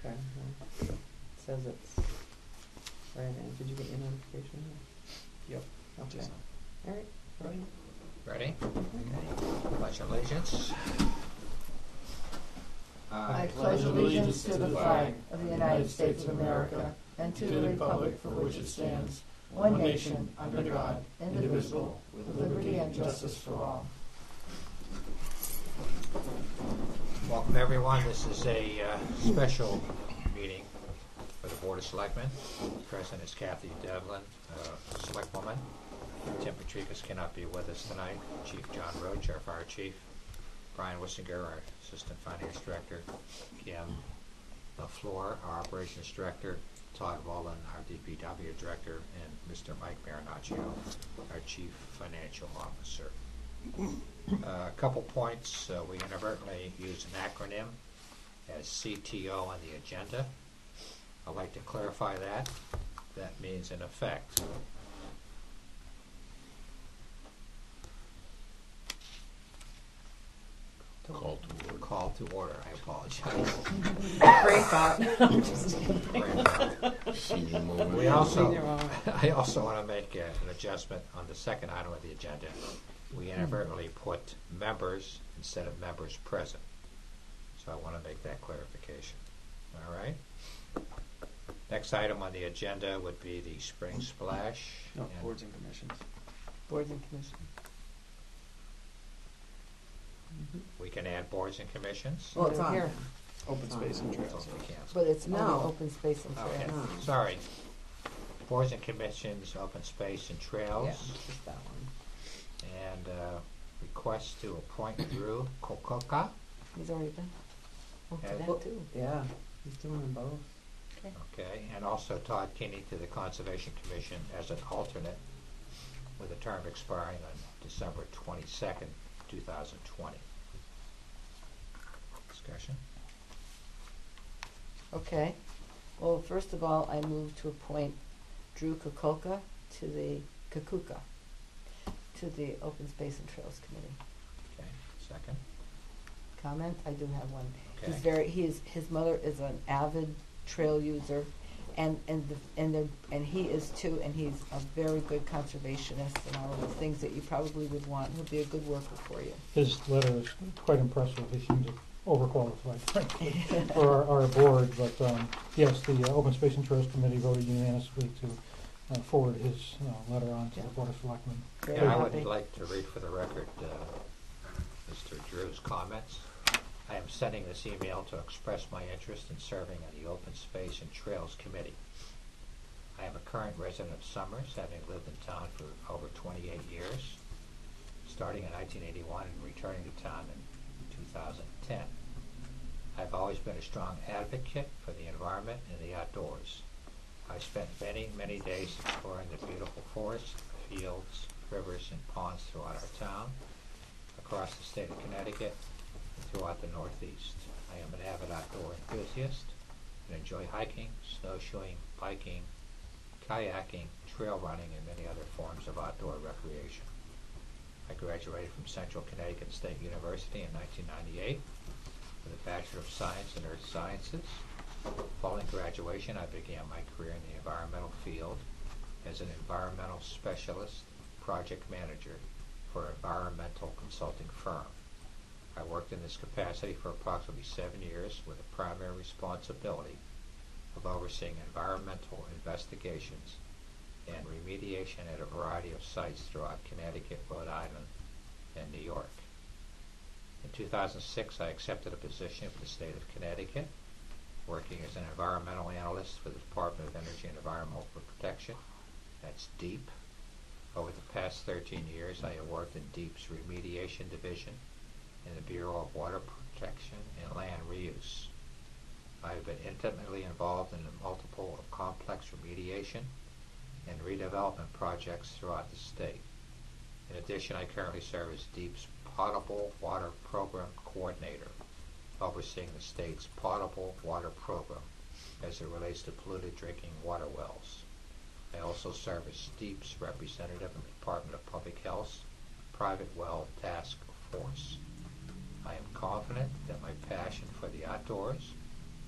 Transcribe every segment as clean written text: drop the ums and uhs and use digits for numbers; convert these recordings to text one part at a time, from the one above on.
Okay. Well, it says it's Friday. Did you get your notification? Yep. Okay. Just All right. Ready? Ready? Okay. Pledge allegiance. I pledge allegiance to the flag of the United States of America and to the republic for which it stands, one nation, under God, indivisible, with liberty and justice for all. Welcome everyone. This is a special meeting for the Board of Selectmen. Present is Kathy Devlin, Selectwoman. Tim Patrikas cannot be with us tonight. Chief John Roach, our Fire Chief. Brian Wissinger, our Assistant Finance Director. Kim LaFleur, our Operations Director. Todd Wallen, our DPW Director. And Mr. Mike Marinaccio, our Chief Financial Officer. A couple points. We inadvertently used an acronym as CTO on the agenda. I'd like to clarify that. That means, in effect, Call to order. I apologize. Great thought. I also want to make an adjustment on the second item of the agenda. We inadvertently put members instead of members present. So I want to make that clarification. All right? Next item on the agenda would be the spring splash. No, boards and commissions. Boards and commissions. We can add boards and commissions. Well, it's on here. Open space and trails. We can't. But it's No. no. Open space and Okay, trails. sorry. Boards and commissions, open space and trails. Yeah, just that one. And request to appoint Drew Kokoka. He's already been. Oh, to Yeah. that too. Yeah, he's doing them both. Okay. Okay, and also Todd Kinney to the Conservation Commission as an alternate with a term expiring on December 22nd, 2020. Discussion? Okay. Well, first of all, I move to appoint Drew Kukuka to the Open Space and Trails Committee. Okay, second. Comment? I do have one. Okay. His mother is an avid trail user, and he is too, and he's a very good conservationist and all of the things that you probably would want. He'll be a good worker for you. His letter is quite impressive. He seems overqualified, frankly, for our board. But yes, the Open Space and Trails Committee voted unanimously to forward his letter on to the Board of Selectmen. Very Yeah, I happy. would like to read for the record Mr. Drew's comments. I am sending this email to express my interest in serving on the Open Space and Trails Committee. I am a current resident of Summers, having lived in town for over 28 years, starting in 1981 and returning to town in 2010. I've always been a strong advocate for the environment and the outdoors. I spent many, many days exploring the beautiful forests, fields, rivers, and ponds throughout our town, across the state of Connecticut, and throughout the Northeast. I am an avid outdoor enthusiast and enjoy hiking, snowshoeing, biking, kayaking, trail running, and many other forms of outdoor recreation. I graduated from Central Connecticut State University in 1998 with a Bachelor of Science in Earth Sciences. Following graduation, I began my career in the environmental field as an environmental specialist project manager for an environmental consulting firm. I worked in this capacity for approximately 7 years with a primary responsibility of overseeing environmental investigations and remediation at a variety of sites throughout Connecticut, Rhode Island, and New York. In 2006, I accepted a position with the state of Connecticut, working as an environmental analyst for the Department of Energy and Environmental Protection. That's DEEP. Over the past 13 years, I have worked in DEEP's remediation division in the Bureau of Water Protection and Land Reuse. I have been intimately involved in multiple of complex remediation and redevelopment projects throughout the state. In addition, I currently serve as DEEP's Potable Water Program Coordinator, overseeing the state's potable water program as it relates to polluted drinking water wells. I also serve as DEEP's representative in the Department of Public Health's Private Well Task Force. I am confident that my passion for the outdoors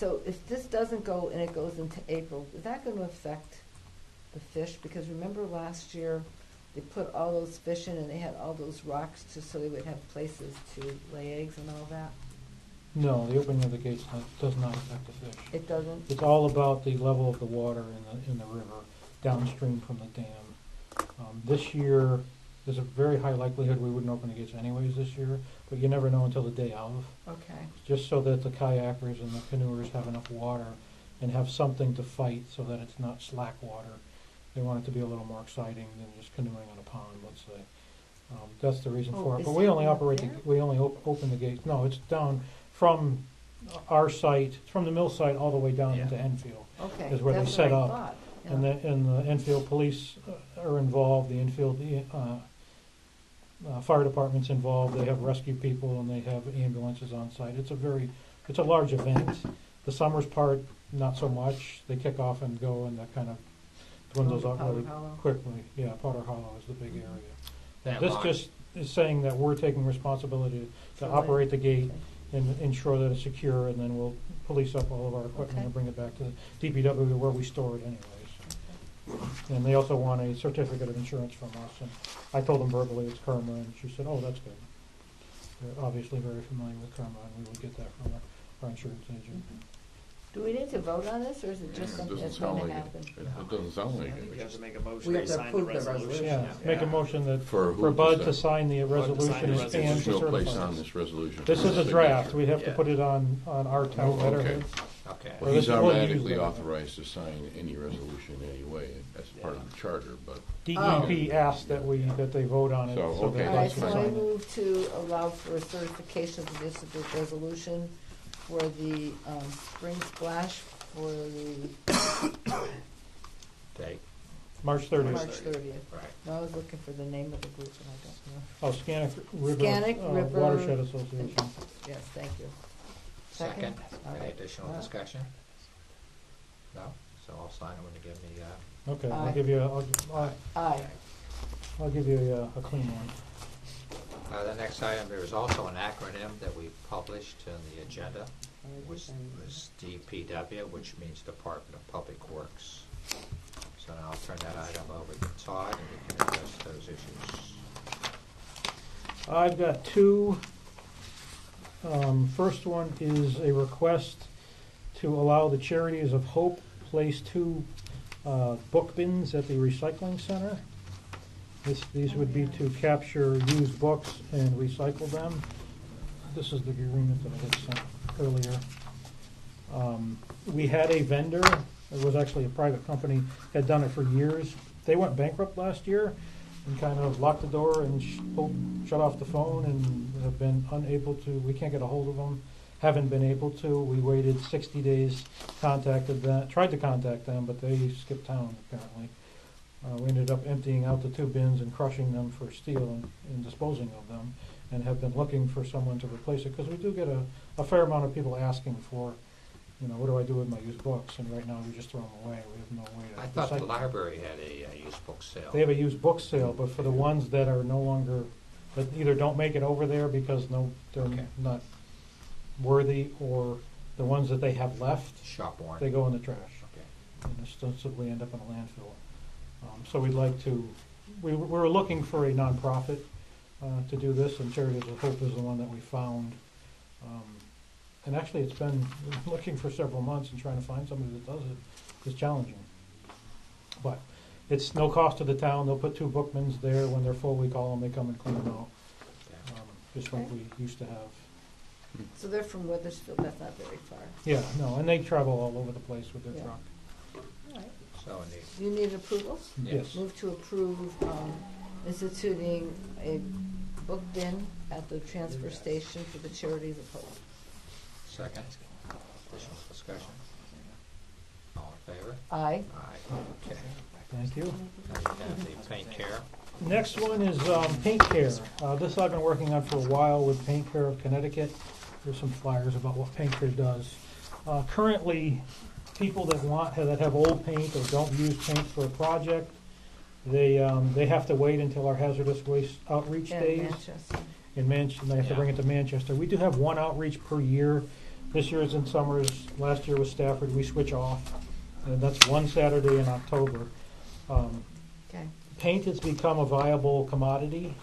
So if this doesn't go and it goes into April, is that gonna affect the fish? Because remember last year, they put all those fish in and they had all those rocks just so they would have places to lay eggs and all that? No, the opening of the gates does not affect the fish. It doesn't? It's all about the level of the water in the river downstream from the dam. This year, there's a very high likelihood we wouldn't open the gates anyways this year, but you never know until the day of, Okay. just so that the kayakers and the canoers have enough water and have something to fight so that it's not slack water. They want it to be a little more exciting than just canoeing on a pond, let's say. That's the reason Oh, for it. is But we it only up operate, there? we only open the gates. No, it's down from our site, from the mill site all the way down Yeah. into Enfield. Okay. Is where they That's set what I up. thought, yeah. And the Enfield police are involved, the Enfield fire department's involved, they have rescue people and they have ambulances on site. It's a large event. The summer's part, not so much. They kick off and go and that kind of dwindles out Powder really Hollow. quickly. Yeah, Powder Hollow is the big area. That This line- just is saying that we're taking responsibility to For operate the gate Okay. and ensure that it's secure, and then we'll police up all of our equipment Okay. and bring it back to the DPW where we store it anyways. And they also want a certificate of insurance from us, and I told them verbally it's Karma, and she said, oh, that's good. They're obviously very familiar with Karma, and we will get that from our insurance agent. Do we need to vote on this, or is it just It something doesn't that's sound gonna like happen? it. It doesn't sound like I think we have it. to make a motion We to have to sign the approve the resolution. resolution. Yeah, make a motion that, For who for to Bud sign? to sign the Bud to sign resolution the and stand There's to no place certify. on this resolution. This for is a signature. draft, we have to Yeah. put it on our town Oh, okay. letterhead. Okay. Well, We'll he's use automatically that. authorized to sign any resolution anyway, as part of the charter, but DEP asked that they vote on it. So, so okay, that All they right, that's can so I sign it. move to allow for a certification of this resolution for the spring splash for the Date, March 30th. March 30th. right. No, I was looking for the name of the group, and I don't know. Oh, Scannick River Scannick River- Watershed Association. Yes, thank you. Second, All any right. additional Uh, discussion? No? So I'll sign it when you give me, Okay, Aye. I'll give you, Aye. I'll give you a clean one. the next item, there is also an acronym that we published in the agenda, which was DPW, which means Department of Public Works. So now I'll turn that item over to Todd, and we can address those issues. I've got two. First one is a request to allow the Charities of Hope place 2 book bins at the recycling center. These would be to capture used books and recycle them. This is the agreement that I had sent earlier. We had a vendor, it was actually a private company, had done it for years. They went bankrupt last year and kind of locked the door and shut off the phone and have been unable to, we can't get a hold of them, haven't been able to. We waited 60 days, contacted them, tried to contact them, but they skipped town apparently. We ended up emptying out the 2 bins and crushing them for steel and disposing of them, and have been looking for someone to replace it, because we do get a fair amount of people asking for, what do I do with my used books? And right now we just throw them away. We have no way to I thought the recycle. library had a used book sale. They have a used book sale, but for the ones that are no longer, that either don't make it over there because they're Okay. not worthy, or the ones that they have left, Shop worn. they go in the trash Okay. and ostensibly end up in a landfill. So we'd like to, we were looking for a nonprofit to do this, and Charities of Hope is the one that we found. And actually, it's been, we've been looking for several months, and trying to find somebody that does it is challenging. But it's no cost to the town. They'll put 2 bookmans there. When they're full, we call them, they come and clean them out, Okay. just like we used to have. So they're from Weathersfield, that's not very far. Yeah, no, and they travel all over the place with their Yeah. truck. All right. So neat. Do you need approval? Yes. Move to approve instituting a book bin at the transfer station for the Charities of Hope. Second, additional discussion? All in favor? Aye. Aye. Okay. Thank you. Now you have the paint care. Next one is Paint Care. This I've been working on for a while with Paint Care of Connecticut. There's some flyers about what Paint Care does. Currently, people that have old paint or don't use paint for a project, they have to wait until our hazardous waste outreach In days Manchester. in Manchester. They have to bring it to Manchester. We do have one outreach per year. This year is in Summers, last year was Stafford, we switch off, and that's one Saturday in October. Okay. Paint has become a viable commodity,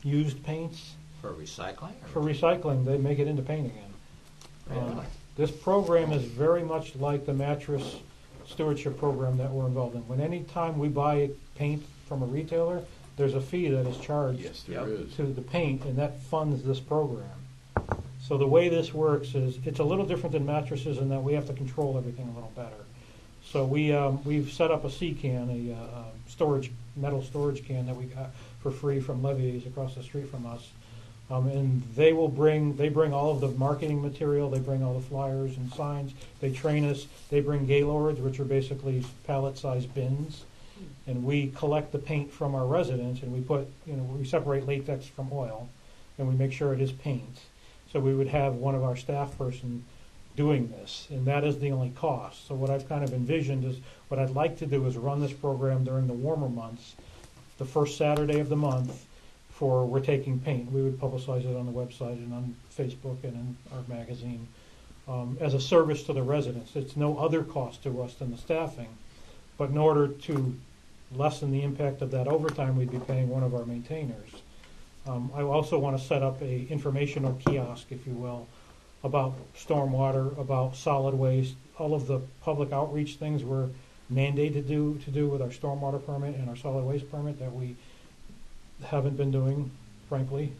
used paints. For recycling? or- For recycling, they make it into paint again. Really? This program is very much like the mattress stewardship program that we're involved in. When any time we buy paint from a retailer, there's a fee that is charged Yes, there is. to the paint, and that funds this program. So the way this works is, it's a little different than mattresses in that we have to control everything a little better. So we've set up a C can, metal storage can that we got for free from Levy's across the street from us. And they bring all of the marketing material, they bring all the flyers and signs, they train us, they bring Gaylords, which are basically pallet-sized bins, and we collect the paint from our residents, and we separate latex from oil, and we make sure it is paint. So we would have one of our staff person doing this, and that is the only cost. So what I've kind of envisioned is, what I'd like to do is run this program during the warmer months, the first Saturday of the month, we're taking paint. We would publicize it on the website and on Facebook and in our magazine as a service to the residents. It's no other cost to us than the staffing, but in order to lessen the impact of that overtime, we'd be paying one of our maintainers. I also want to set up a informational kiosk, if you will, about stormwater, about solid waste, all of the public outreach things we're mandated to do with our stormwater permit and our solid waste permit that we haven't been doing, frankly.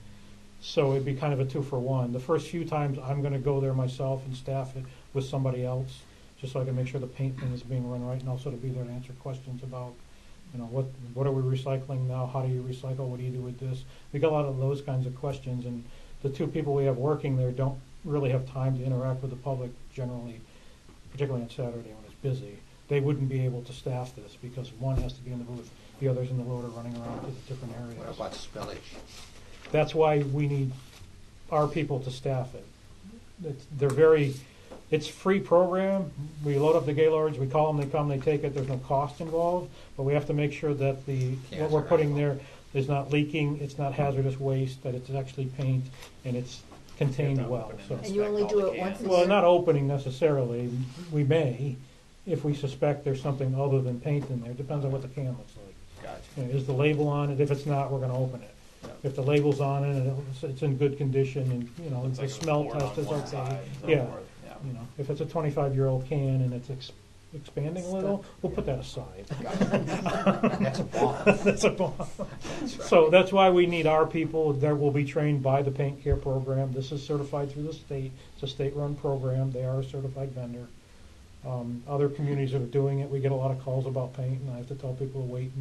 So it'd be kind of a 2-for-1. The first few times I'm going to go there myself and staff it with somebody else, just so I can make sure the paint thing is being run right, and also to be there to answer questions about, what are we recycling now? How do you recycle? What do you do with this? We got a lot of those kinds of questions, and the two people we have working there don't really have time to interact with the public generally, particularly on Saturday when it's busy. They wouldn't be able to staff this because one has to be in the booth, the other's in the loader running around to the different areas. What about spillage? That's why we need our people to staff it. It's free program. We load up the Gaylords, we call them, they come, they take it, there's no cost involved, but we have to make sure that what we're putting there is not leaking, it's not hazardous waste, that it's actually paint, and it's contained well. So. And you only do it once a year? Well, not opening necessarily. We may, if we suspect there's something other than paint in there. Depends on what the can looks like. Gotcha. Is the label on it? If it's not, we're going to open it. Yeah. If the label's on it and it's in good condition and Looks the like a smell board test on is one okay. side, so Yeah. forth. Yeah. If it's a 25-year-old can and it's expanding a little, we'll put that aside. That's a bomb. That's a bomb. That's right. So that's why we need our people that will be trained by the Paint Care program. This is certified through the state. It's a state-run program. They are a certified vendor. Other communities that are doing it, we get a lot of calls about paint, and I have to tell people to wait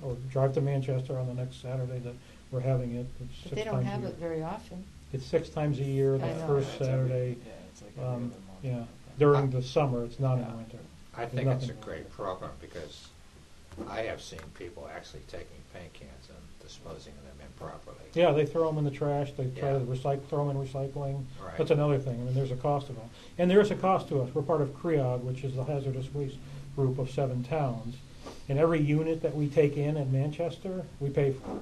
or drive to Manchester on the next Saturday that we're having it. It's But 6 they don't times a have year. it very often. It's 6 times a year, I the know. first Yeah, it's every- Saturday. Yeah, it's like every other month. Yeah, during the summer. It's not in Yeah. the winter. I There's think it's a nothing great wrong. program because I have seen people actually taking paint cans and disposing of them improperly. Yeah, they throw them in the trash. They try Yeah. to throw them in recycling. Right. That's another thing. I mean, there's a cost to them. And there is a cost to us. We're part of CREOG, which is the hazardous waste group of 7 towns. And every unit that we take in Manchester, we pay for.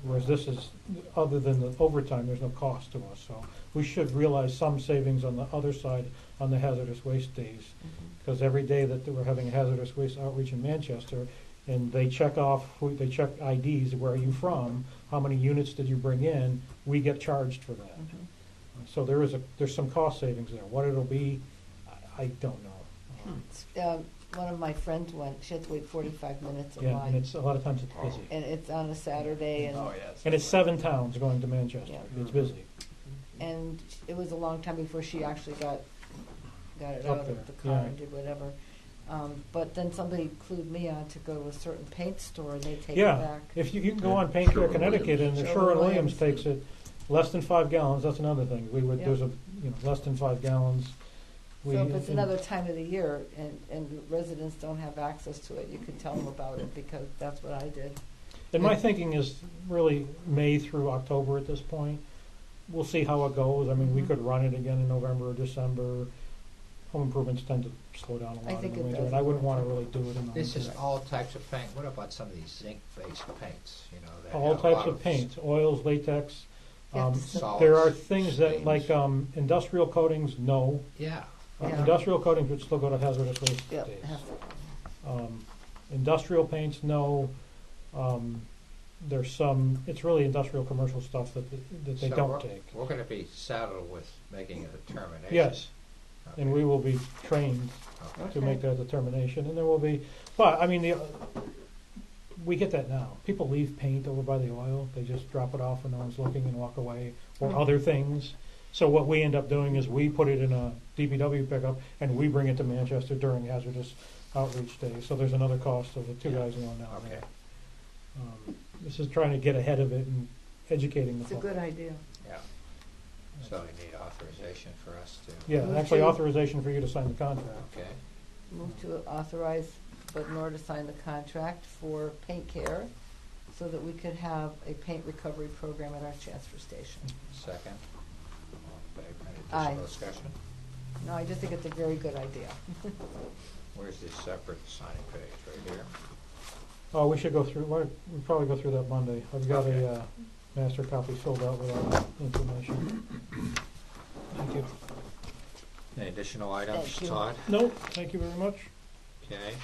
Whereas this is, other than the overtime, there's no cost to us. So we should realize some savings on the other side on the hazardous waste days. Because every day that we're having a hazardous waste outreach in Manchester, and they check IDs, where are you from, how many units did you bring in, we get charged for that. So there's some cost savings there. What it'll be, I don't know. One of my friends went, she had to wait 45 minutes in Yeah, and line. it's, a lot of times it's busy. And it's on a Saturday, and, Oh, yeah. And it's 7 towns going to Manchester. Yeah. It's busy. and it was a long time before she actually got it Up out there, of the car yeah. and did whatever. But then somebody clued me on to go to a certain paint store, and they take it Yeah, back. if you can go on Paint Care Connecticut, and the Sherwin-Williams. Sherwin-Williams takes it less than 5 gallons, that's another thing. Yeah. There's less than 5 gallons. So if it's another time of the year and the residents don't have access to it, you can tell them about it, because that's what I did. And my thinking is really May through October at this point. We'll see how it goes. I mean, we Mhm. could run it again in November or December. Home improvements tend to slow down a I lot in think the it winter, does and I in the wouldn't want to winter. really do it in the This winter. is all types of paint. What about some of these zinc-based paints? That All have a lot types of paints, oils, latex, You have to Solids, There are things that, like, stains. industrial coatings, no. Yeah. Yeah. Industrial coatings would still go to hazardous waste Yep, days. has Industrial paints, no. There's some, it's really industrial commercial stuff that they So don't take. We're gonna be saddled with making a determination. Yes. Okay. And we will be trained Okay. to make that determination, and there will be, but, I mean, we get that now. People leave paint over by the oil, they just drop it off when no one's looking and walk away, or other things. So what we end up doing is we put it in a DPW pickup, and we bring it to Manchester during hazardous outreach day, so there's another cost of the two guys going down Okay. there. This is trying to get ahead of it and educating the It's a public. good idea. Yeah. So you need authorization for us to. Yeah, Move actually to- authorization for you to sign the contract. Okay. Move to authorize Bud Nor to sign the contract for paint care so that we could have a paint recovery program at our transfer station. Second. All in favor? Any Aye. additional discussion? No, I just think it's a very good idea. Where's the separate signing page? Right here? Oh, we should go through, we'll probably go through that Monday. I've got Okay. a master copy filled out with all that information. Thank you. Any additional items, Thank you. Todd? No, thank you very much. Okay.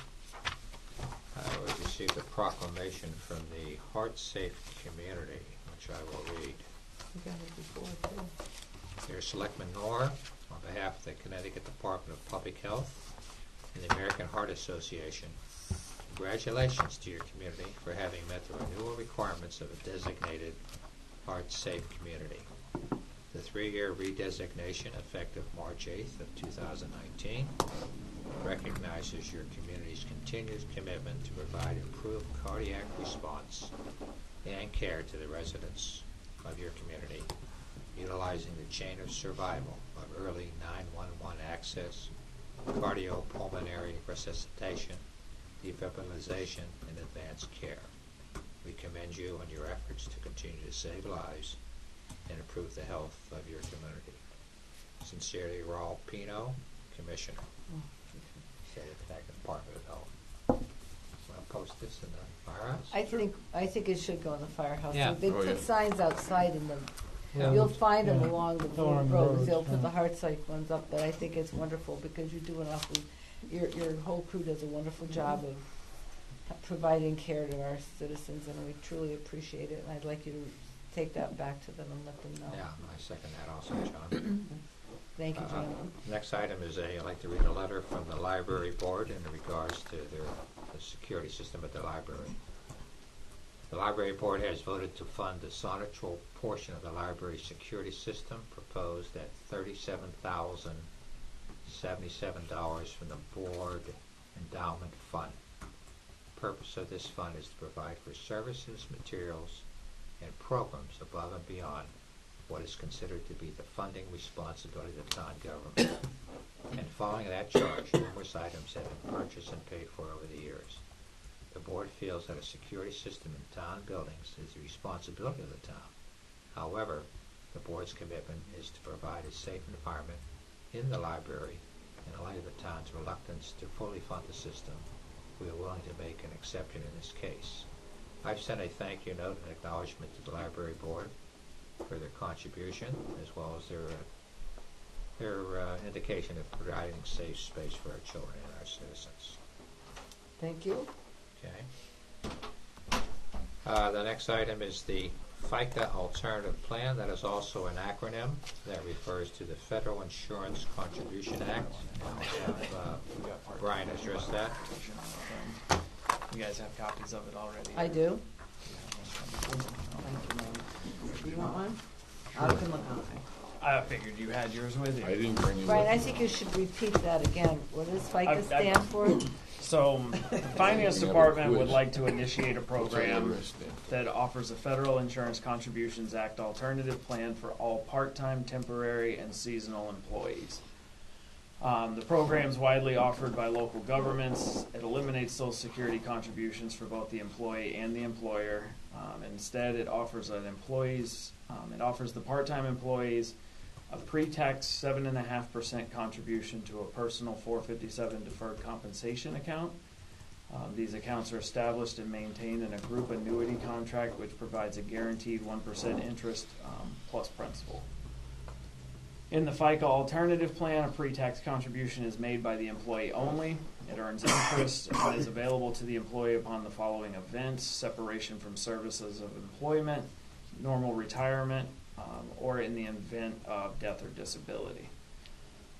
We received a proclamation from the Heart Safe Community, which I will read. We got it before, too. Dear Selectman Noor, on behalf of the Connecticut Department of Public Health and the American Heart Association, congratulations to your community for having met the renewal requirements of a designated heart-safe community. The 3-year redesignation effective March 8th of 2019 recognizes your community's continued commitment to provide improved cardiac response and care to the residents of your community, utilizing the chain of survival of early 911 access, cardiopulmonary resuscitation, defibrillation, and advanced care. We commend you on your efforts to continue to save lives and improve the health of your community. Sincerely, Raul Pino, Commissioner. So the Connecticut Department of Health. Want to post this in the firehouse? I think it should go in the firehouse. Yeah. They Oh, yeah. put signs outside in the, Yeah. you'll find them Yeah. along the Along the roads. roads, They'll put yeah. the heart safe ones up, but I think it's wonderful because you do an awful, your whole crew does a wonderful job of providing care to our citizens, and we truly appreciate it. And I'd like you to take that back to them and let them know. Yeah, I second that also, John. Thank you, gentlemen. Next item is I'd like to read a letter from the library board in regards to the security system at the library. The library board has voted to fund the sonotral portion of the library security system proposed at $37,077 from the board endowment fund. The purpose of this fund is to provide for services, materials, and programs above and beyond what is considered to be the funding responsibility of the town government. And following that charge, numerous items have been purchased and paid for over the years. The board feels that a security system in town buildings is the responsibility of the town. However, the board's commitment is to provide a safe environment in the library. In light of the town's reluctance to fully fund the system, we are willing to make an exception in this case. I've sent a thank you note and acknowledgement to the library board for their contribution, as well as their indication of providing safe space for our children and our citizens. Thank you. Okay. The next item is the FICA Alternative Plan. That is also an acronym that refers to the Federal Insurance Contribution Act. I'll have Brian address that. You guys have copies of it already? I do. Thank you, Mary. Do you want one? I'll come look on it. I figured you had yours with I you. didn't bring you. Brian, I with think you should repeat that again. What does FICA I- stand for? So, the Finance We have a Department would quiz. like to initiate a What's on the program list then? that offers a Federal Insurance Contributions Act alternative plan for all part-time, temporary, and seasonal employees. The program is widely offered by local governments. It eliminates Social Security contributions for both the employee and the employer. Instead, it offers the part-time employees a pre-tax 7.5% contribution to a personal 457 deferred compensation account. These accounts are established and maintained in a group annuity contract which provides a guaranteed 1% interest plus principal. In the FICA alternative plan, a pre-tax contribution is made by the employee only. It earns interest and is available to the employee upon the following events: separation from services of employment, normal retirement, or in the event of death or disability.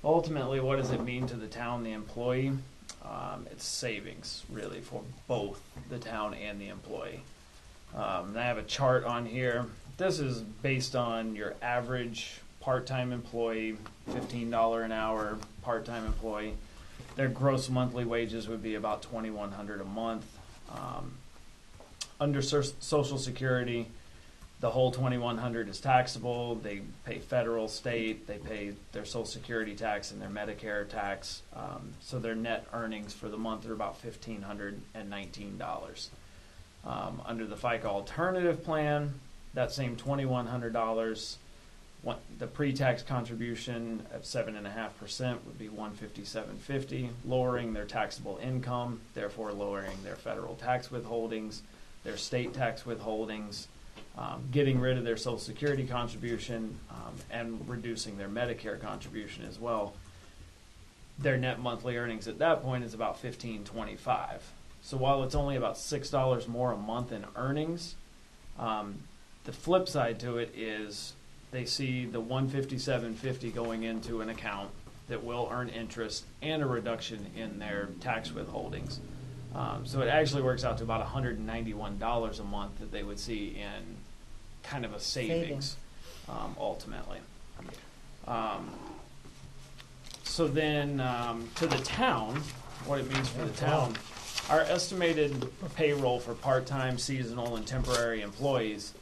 Ultimately, what does it mean to the town, the employee? It's savings, really, for both the town and the employee. And I have a chart on here. This is based on your average part-time employee, $15 an hour part-time employee. Their gross monthly wages would be about $2,100 a month. Under Social Security, the whole $2,100 is taxable. They pay federal, state. They pay their Social Security tax and their Medicare tax. So their net earnings for the month are about $1,519. Under the FICA alternative plan, that same $2,100, the pre-tax contribution at 7.5% would be $157.50, lowering their taxable income, therefore lowering their federal tax withholdings, their state tax withholdings, getting rid of their Social Security contribution, and reducing their Medicare contribution as well. Their net monthly earnings at that point is about $1,525. So while it's only about $6 more a month in earnings, the flip side to it is they see the $157.50 going into an account that will earn interest and a reduction in their tax withholdings. So it actually works out to about $191 a month that they would see in kind of a savings. Ultimately. So then to the town, what it means for the town, our estimated payroll for part-time, seasonal, and temporary employees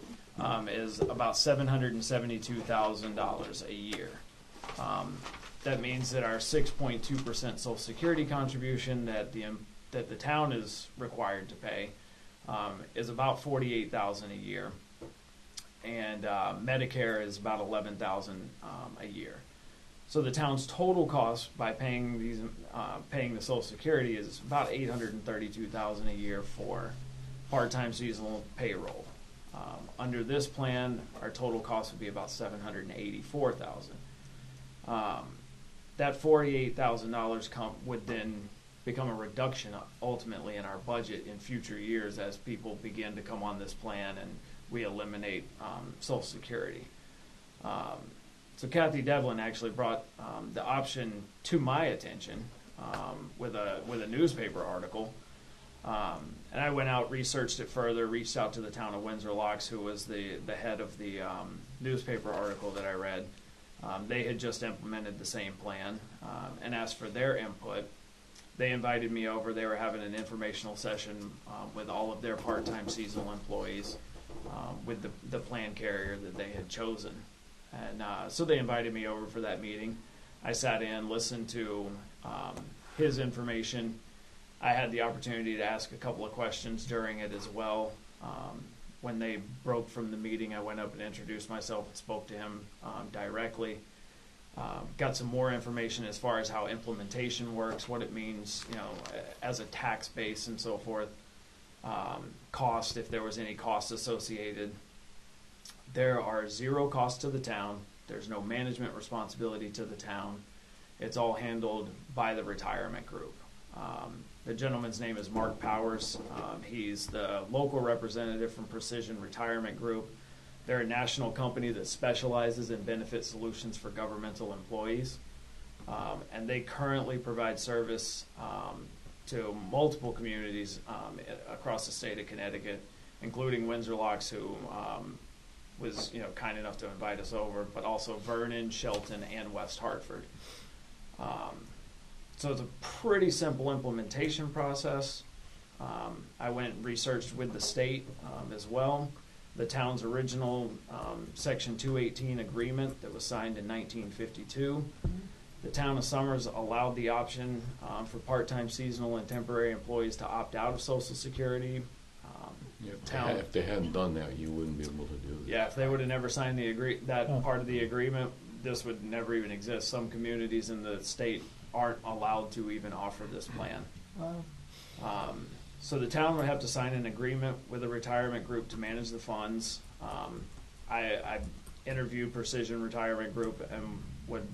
is about $772,000 a year. That means that our 6.2% Social Security contribution that the town is required to pay is about $48,000 a year, and Medicare is about $11,000 a year. So the town's total cost by paying the Social Security is about $832,000 a year for part-time seasonal payroll. Under this plan, our total cost would be about $784,000. That $48,000 would then become a reduction ultimately in our budget in future years as people begin to come on this plan and we eliminate Social Security. So Kathy Devlin actually brought the option to my attention with a newspaper article. And I went out, researched it further, reached out to the town of Windsor Locks, who was the head of the newspaper article that I read. They had just implemented the same plan and asked for their input. They invited me over. They were having an informational session with all of their part-time seasonal employees with the plan carrier that they had chosen. And so they invited me over for that meeting. I sat in, listened to his information. I had the opportunity to ask a couple of questions during it as well. When they broke from the meeting, I went up and introduced myself and spoke to him directly. Got some more information as far as how implementation works, what it means, as a tax base and so forth. Cost, if there was any cost associated. There are zero costs to the town. There's no management responsibility to the town. It's all handled by the retirement group. The gentleman's name is Mark Powers. He's the local representative from Precision Retirement Group. They're a national company that specializes in benefit solutions for governmental employees. And they currently provide service to multiple communities across the state of Connecticut, including Windsor Locks, who was kind enough to invite us over, but also Vernon, Shelton, and West Hartford. So it's a pretty simple implementation process. I went and researched with the state as well. The town's original Section 218 agreement that was signed in 1952. The town of Somers allowed the option for part-time, seasonal, and temporary employees to opt out of Social Security. If they hadn't done that, you wouldn't be able to do that. Yeah, if they would have never signed that part of the agreement, this would never even exist. Some communities in the state aren't allowed to even offer this plan. Wow. So the town would have to sign an agreement with a retirement group to manage the funds. I interviewed Precision Retirement Group and would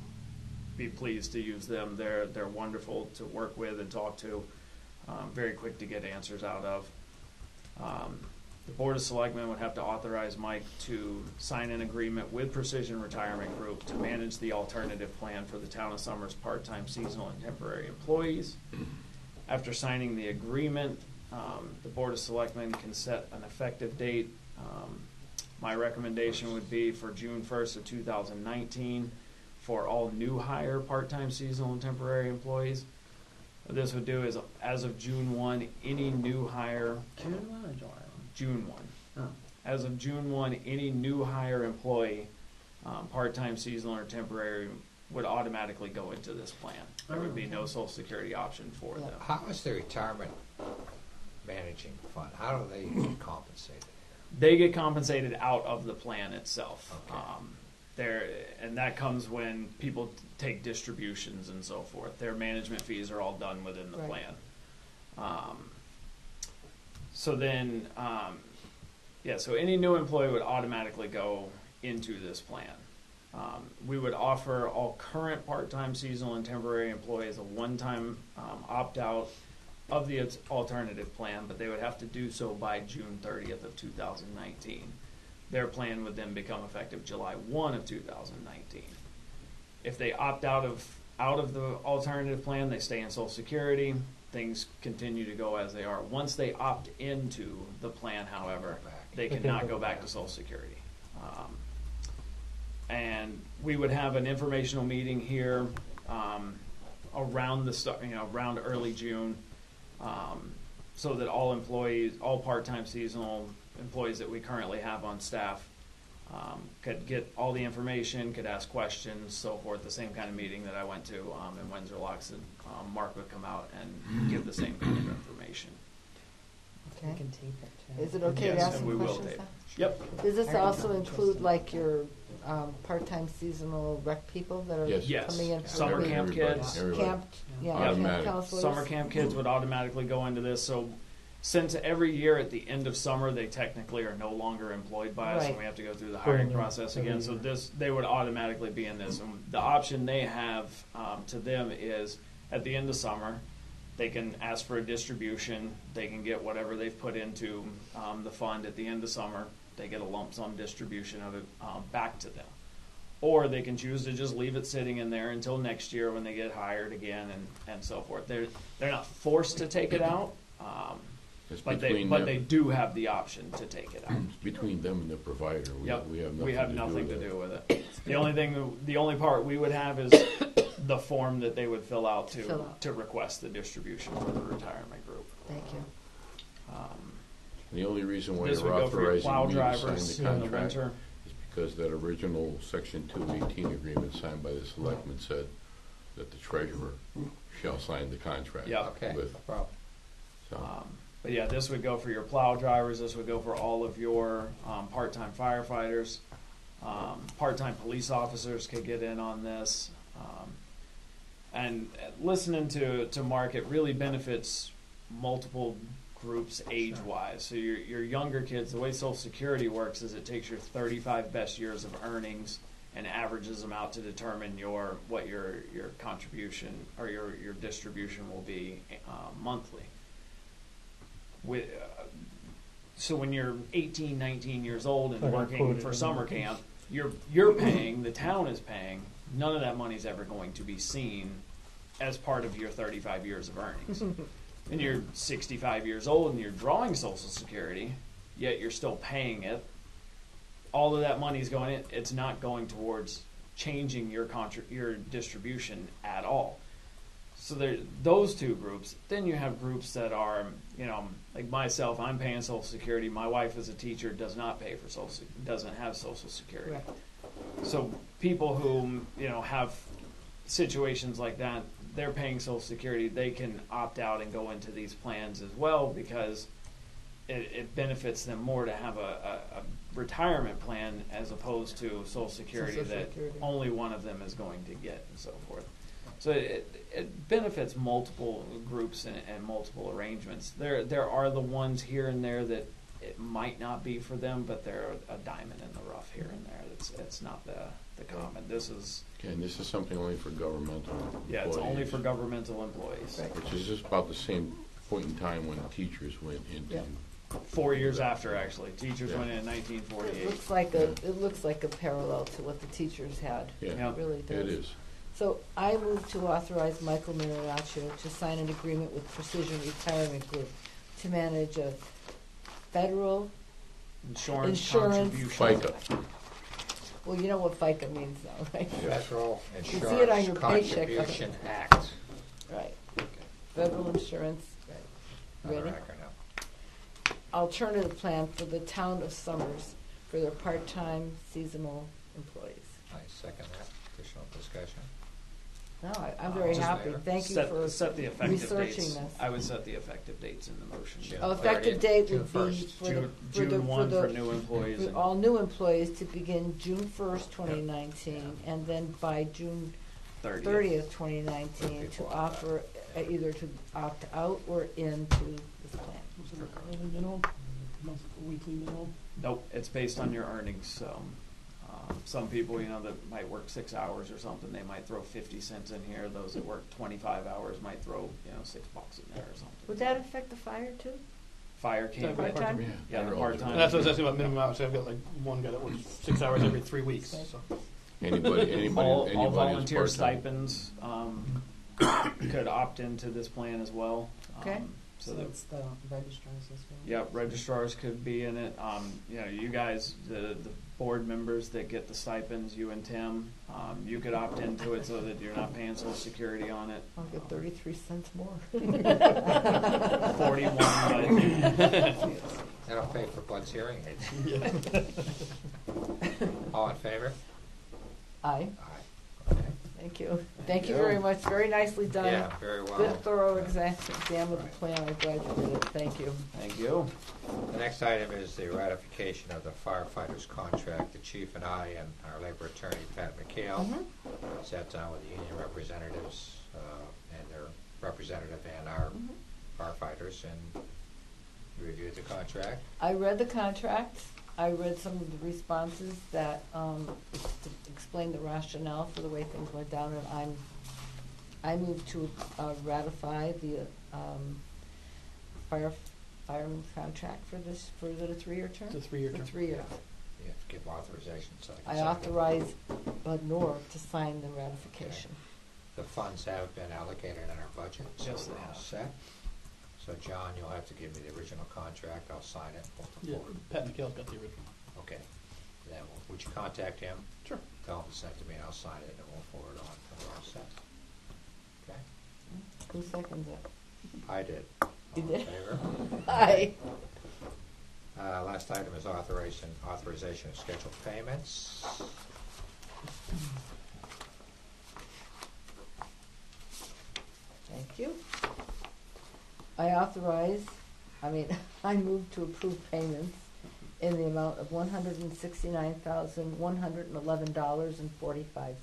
be pleased to use them. They're wonderful to work with and talk to, very quick to get answers out of. The Board of Selectmen would have to authorize Mike to sign an agreement with Precision Retirement Group to manage the alternative plan for the town of Summers part-time, seasonal, and temporary employees. After signing the agreement, the Board of Selectmen can set an effective date. My recommendation would be for June 1st of 2019 for all new hire part-time, seasonal, and temporary employees. What this would do is, as of June 1, any new hire, June 1 or July June 1. 1? As of June 1, any new hire employee, part-time, seasonal, or temporary, would automatically go into this plan. There would be no Social Security option for them. How is the retirement managing fund? How do they get compensated? They get compensated out of the plan itself. Okay. And that comes when people take distributions and so forth. Their management fees are all done within the Right. plan. So then, so any new employee would automatically go into this plan. We would offer all current part-time, seasonal, and temporary employees a one-time opt-out of the alternative plan, but they would have to do so by June 30th of 2019. Their plan would then become effective July 1 of 2019. If they opt out of the alternative plan, they stay in Social Security. Things continue to go as they are. Once they opt into the plan, however, they cannot go back to Social Security. And we would have an informational meeting here around around early June, so that all employees, all part-time, seasonal employees that we currently have on staff, could get all the information, could ask questions, so forth. The same kind of meeting that I went to in Windsor Locks, and Mark would come out and give the same kind of information. We Okay. can tape it too. Is it okay to Yes, ask and some we will questions tape. now? Yep. Does this Are you also not include interested? like your part-time seasonal rec people that are Yes. Yes. coming in? Summer from the camp Everybody, kids. everybody. Camp, yeah, Automatic. camp counselors? Summer camp kids would automatically go into this. So since every year at the end of summer, they technically are no longer employed by us, and Right. we have to go through the hiring Brand new, process every again. So year. they would automatically be in this. And the option they have to them is at the end of summer, they can ask for a distribution. They can get whatever they've put into the fund at the end of summer. They get a lump sum distribution of it back to them. Or they can choose to just leave it sitting in there until next year when they get hired again and so forth. They're not forced to take it out, It's but between they them. do have the option to take it out. It's between them and the provider. Yep. We have nothing to to do do with with it. The only part we would have is the form that they would fill out Fill out. to request the distribution for the retirement group. Thank you. The only reason why This would you're go for your plow authorizing me to sign drivers the in the contract winter. is because that original Section 218 agreement signed by the selectmen said that the treasurer shall sign the contract. Yeah. Okay, With, no problem. so, But yeah, this would go for your plow drivers. This would go for all of your part-time firefighters. Part-time police officers could get in on this. And listening to Mark, it really benefits multiple groups age-wise. So your younger kids, the way Social Security works is it takes your 35 best years of earnings and averages them out to determine what your contribution or your distribution will be monthly. So when you're 18, 19 years old and Like I working quoted for in summer the- camp, you're paying, the town is paying, none of that money's ever going to be seen as part of your 35 years of earnings. And you're 65 years old and you're drawing Social Security, yet you're still paying it. All of that money's going in, it's not going towards changing your distribution at all. So there, those two groups. Then you have groups that are, like myself. I'm paying Social Security. My wife, is a teacher, doesn't have Social Security. Correct. So people who have situations like that, they're paying Social Security. They can opt out and go into these plans as well because it benefits them more to have a retirement plan as opposed to Social Security Social that Security. only one of them is going to get and so forth. So it benefits multiple groups and multiple arrangements. There are the ones here and there that it might not be for them, but they're a diamond in the rough here and there. It's not the common. This is Okay, and this is something only for governmental employees. it's only for governmental employees. Right. Which is just about the same point in time when teachers went into. Yeah. 4 years after, actually, teachers Yeah. went in It 1948. looks like a parallel to what the teachers had. Yeah, Yeah. It really does. it is. So I move to authorize Michael Marinaccio to sign an agreement with Precision Retirement Group to manage a federal Insurance Insurance. contribution. FICA. well, you know what FICA means now, right? Federal see it on Insurance your paycheck. Contribution Act. Right. Federal insurance, right. Another Ready? acronym. Alternative plan for the town of Summers for their part-time seasonal employees. I second that. Additional discussion? No, I'm very Just happy. favor. Thank you for Set the effective researching dates. this. I would set the effective dates in the motion. June effective 30th, date June would be 1st. June 1 for new employees. for and all new employees to begin June 1st, 2019, and then by June 30th, 2019, to offer either to opt out or into this plan. Was it a hourly minimum, weekly minimum? Nope, it's based on your earnings. Some people, that might work 6 hours or something, they might throw 50 cents in here. Those that work 25 hours might throw, $6 in there or something. Would that affect the fire too? Fire can. Part-time? Part-time? Yeah, the they're all part-time. And that's what I was asking about minimum hours. I've got like one guy that works 6 hours every 3 weeks, so. Anybody All who's volunteer part-time. stipends could opt into this plan as well. Okay. So that, it's the registrars as well. yep, registrars could be in it. You guys, the board members that get the stipends, you and Tim, you could opt into it so that you're not paying Social Security on it. I'll get 33 cents more. 41, but That'll pay for Bud's hearing aids. All in favor? Aye. Aye. Okay. Thank you. Thank you very much. Very nicely done. Yeah, very well. Good thorough exam of the plan. I'm glad you did it. Thank you. thank you. The next item is the ratification of the firefighters' contract. The chief and I and our labor attorney, Pat McHale, sat down with the union representatives and their representative and our firefighters and reviewed the contract. I read the contract. I read some of the responses that explain the rationale for the way things went down, and I move to ratify the fireman's contract for the 3-year term. It's a 3-year For term. 3 years. You have to give authorization, so I I can second. authorize Bud Nor to sign the ratification. The funds have been allocated in our budget, so Yes, they we're all have. set. So John, you'll have to give me the original contract. I'll sign it. We'll Yeah, forward. Pat McHale's got the original. Okay. Then would you contact him? Sure. Tell him to send it to me and I'll sign it and we'll forward on. And we're all set. Okay? Who seconds it? I did. You All did? in favor? Aye. Last item is authorization of scheduled payments. Thank you. I move to approve payments in the amount of $169,111.45.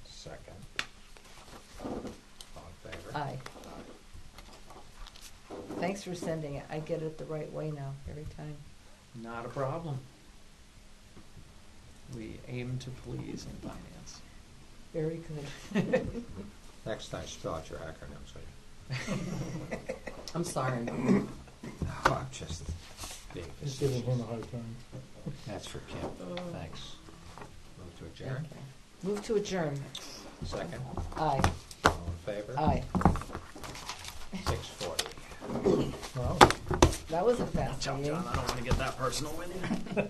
Second. All in favor? Aye. Thanks for sending it. I get it the right way now, every time. Not a problem. We aim to please in finance. Very good. Next time, spell out your acronyms, will you? I'm sorry. No, I'm just being Just giving facetious. him a hard time. That's for Kim. Thanks. Move to adjourn. Move to adjourn. Second. Aye. All in favor? Aye. 6:40. Wow. That was a fast Watch out, meeting. John. I don't want to get that personal with you.